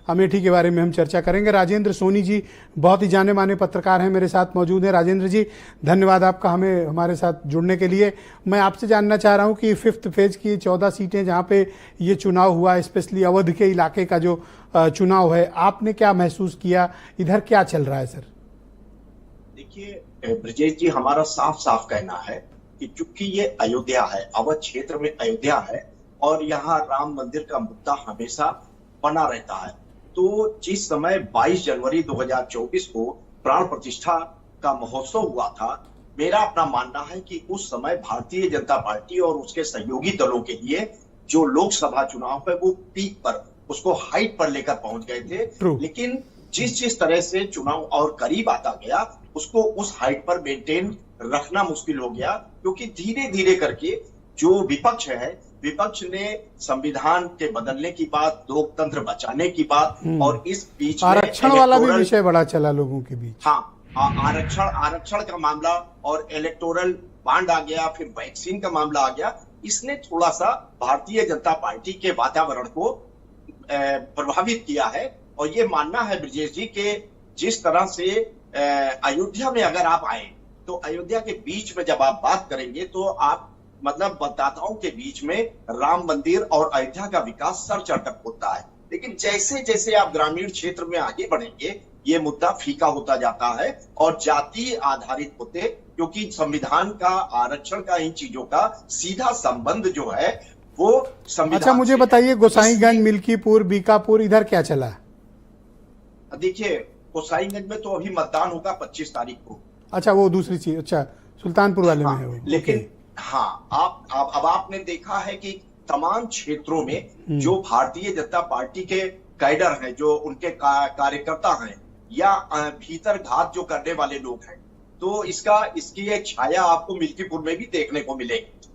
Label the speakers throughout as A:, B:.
A: अमेठी के बारे में हम चर्चा करेंगे। राजेंद्र सोनी जी बहुत ही जाने माने पत्रकार हैं, मेरे साथ मौजूद हैं। राजेंद्र जी, धन्यवाद आपका हमारे साथ जुड़ने के लिए। मैं आपसे जानना चाह रहा हूं कि 5th फेज की 14 सीटें जहां पे ये चुनाव हुआ, स्पेशली अवध के इलाके का जो चुनाव है, आपने क्या महसूस किया, इधर क्या चल रहा है सर?
B: देखिए ब्रजेश जी, हमारा साफ साफ कहना है कि चूंकि ये अयोध्या है, अवध क्षेत्र में अयोध्या है और यहाँ राम मंदिर का मुद्दा हमेशा बना रहता है, तो जिस समय 22 जनवरी 2024 को प्राण प्रतिष्ठा का महोत्सव हुआ था, मेरा अपना मानना है कि उस समय भारतीय जनता पार्टी और उसके सहयोगी दलों के लिए जो लोकसभा चुनाव है वो पीक पर, उसको हाइट पर लेकर पहुंच गए थे। लेकिन जिस तरह से चुनाव और करीब आता गया, उसको उस हाइट पर मेंटेन रखना मुश्किल हो गया, क्योंकि धीरे धीरे करके जो विपक्ष है, विपक्ष ने संविधान के बदलने की बात, लोकतंत्र बचाने की बात, और इस बीच
A: आरक्षण वाला भी विषय बड़ा चला लोगों के बीच।
B: हाँ, आरक्षण का मामला और इलेक्टोरल बॉन्ड आ गया, फिर वैक्सीन का मामला आ गया। इसने थोड़ा सा भारतीय जनता पार्टी के वातावरण को प्रभावित किया है। और ये मानना है ब्रजेश जी के जिस तरह से अयोध्या में अगर आप आए, तो अयोध्या के बीच में जब आप बात करेंगे तो आप मतलब मतदाताओं के बीच में राम मंदिर और अयोध्या का विकास सर चढ़कर होता है। लेकिन जैसे जैसे आप ग्रामीण क्षेत्र में आगे बढ़ेंगे, ये मुद्दा फीका होता जाता है और जाति आधारित होते, क्योंकि संविधान का, आरक्षण का, इन चीजों का सीधा संबंध जो है वो संविधान।
A: अच्छा, मुझे बताइए, गोसाईगंज, मिल्कीपुर, बीकापुर, इधर क्या चला?
B: देखिए, गोसाईगंज में तो अभी मतदान होगा 25 तारीख को।
A: अच्छा, वो दूसरी चीज। अच्छा, सुल्तानपुर वाले में है वो।
B: लेकिन हाँ, अब आपने देखा है कि तमाम क्षेत्रों में जो भारतीय जनता पार्टी के कैडर हैं, जो उनके कार्यकर्ता हैं या भीतर घात जो करने वाले लोग हैं, तो इसकी एक छाया आपको मिल्कीपुर में भी देखने को मिलेगी।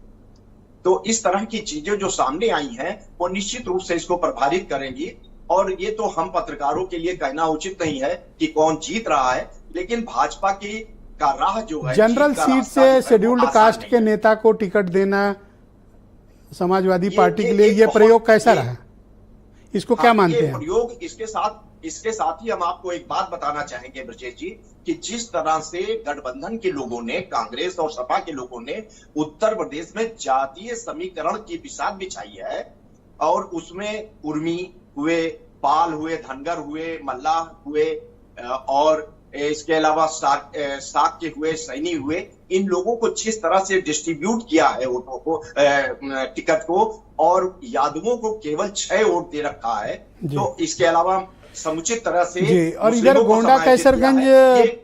B: तो इस तरह की चीजें जो सामने आई हैं वो निश्चित रूप से इसको प्रभावित करेंगी। और ये तो हम पत्रकारों के लिए कहना उचित नहीं है कि कौन जीत रहा है, लेकिन भाजपा की का राह जो है,
A: जनरल सीट से शेड्यूल्ड कास्ट के नेता को टिकट देना समाजवादी पार्टी के लिए ये प्रयोग कैसा रहा? इसको क्या मानते हैं?
B: प्रयोग इसके साथ ही हम आपको एक बात बताना चाहेंगे ब्रजेश जी, कि जिस तरह से गठबंधन के लोगों ने, कांग्रेस और सपा के लोगों ने उत्तर प्रदेश में जातीय समीकरण की बिसात बिछाई है, और उसमें उर्मी हुए, पाल हुए, धनगर हुए, मल्लाह हुए, और इसके अलावा साक के हुए, सैनी हुए, इन लोगों को जिस तरह से डिस्ट्रीब्यूट किया है वोटों को, टिकट को, और यादवों को केवल 6 वोट दे रखा है। तो इसके अलावा समुचित तरह से
A: और इधर गोंडा कैसरगंज,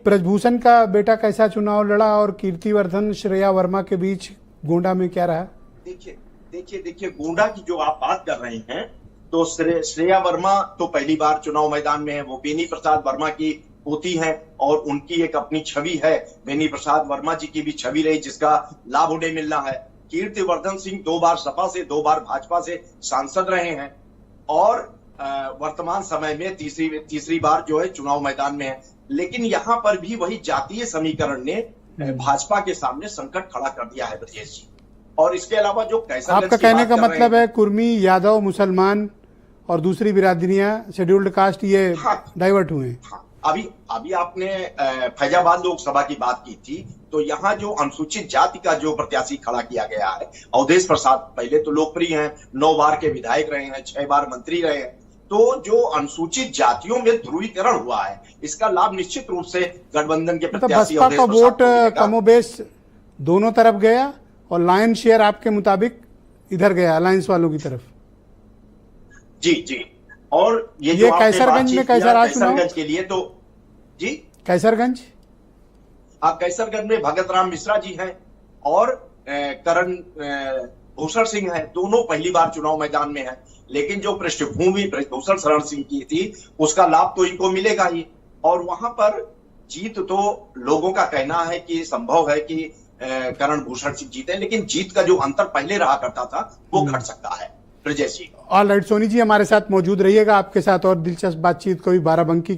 A: ब्रजभूषण का बेटा कैसा चुनाव लड़ा, और कीर्तिवर्धन श्रेया वर्मा के बीच गोंडा में क्या रहा?
B: देखिए गोंडा की जो आप बात कर रहे हैं, तो श्रेया वर्मा तो पहली बार चुनाव मैदान में है। वो बेनी प्रसाद वर्मा की पोती है और उनकी एक अपनी छवि है। बेनी प्रसाद वर्मा जी की भी छवि रही, जिसका लाभ उन्हें मिलना है। कीर्तिवर्धन सिंह 2 बार सपा से, 2 बार भाजपा से सांसद रहे हैं, और वर्तमान समय में तीसरी बार जो है चुनाव मैदान में है। लेकिन यहाँ पर भी वही जातीय समीकरण ने भाजपा के सामने संकट खड़ा कर दिया है ब्रजेश जी। और इसके अलावा जो कैसरगंज,
A: आपका कहने का मतलब है कुर्मी, यादव, मुसलमान और दूसरी बिरादरियां, शेड्यूल्ड कास्ट, ये डाइवर्ट हुए?
B: अभी आपने फैजाबाद लोकसभा की बात की थी, तो यहाँ जो अनुसूचित जाति का जो प्रत्याशी खड़ा किया गया है, अवधेश प्रसाद, पहले तो लोकप्रिय हैं, 9 बार के विधायक रहे हैं, 6 बार मंत्री रहे हैं। तो जो अनुसूचित जातियों में ध्रुवीकरण हुआ है, इसका लाभ निश्चित रूप से गठबंधन के प्रत्याशी
A: बसपा का वोट कमोबेश दोनों तरफ गया, और लायन शेयर आपके मुताबिक इधर गया, अलायंस वालों की तरफ।
B: जी। और ये
A: कैसरगंज में कैसा रहा चुनाव?
B: कैसरगंज के लिए तो जी,
A: कैसरगंज
B: में भगत राम मिश्रा जी हैं और करण भूषण सिंह हैं, दोनों पहली बार चुनाव मैदान में हैं। लेकिन जो पृष्ठभूमि ब्रजभूषण शरण सिंह की थी, उसका लाभ तो इनको मिलेगा ही, और वहां पर जीत तो लोगों का कहना है कि संभव है कि करण भूषण सिंह जीते, लेकिन जीत का जो अंतर पहले रहा करता था वो घट सकता है ब्रजेश जी।
A: ऑल राइट, सोनी जी हमारे साथ मौजूद रहिएगा, आपके साथ और दिलचस्प बातचीत कोई बाराबंकी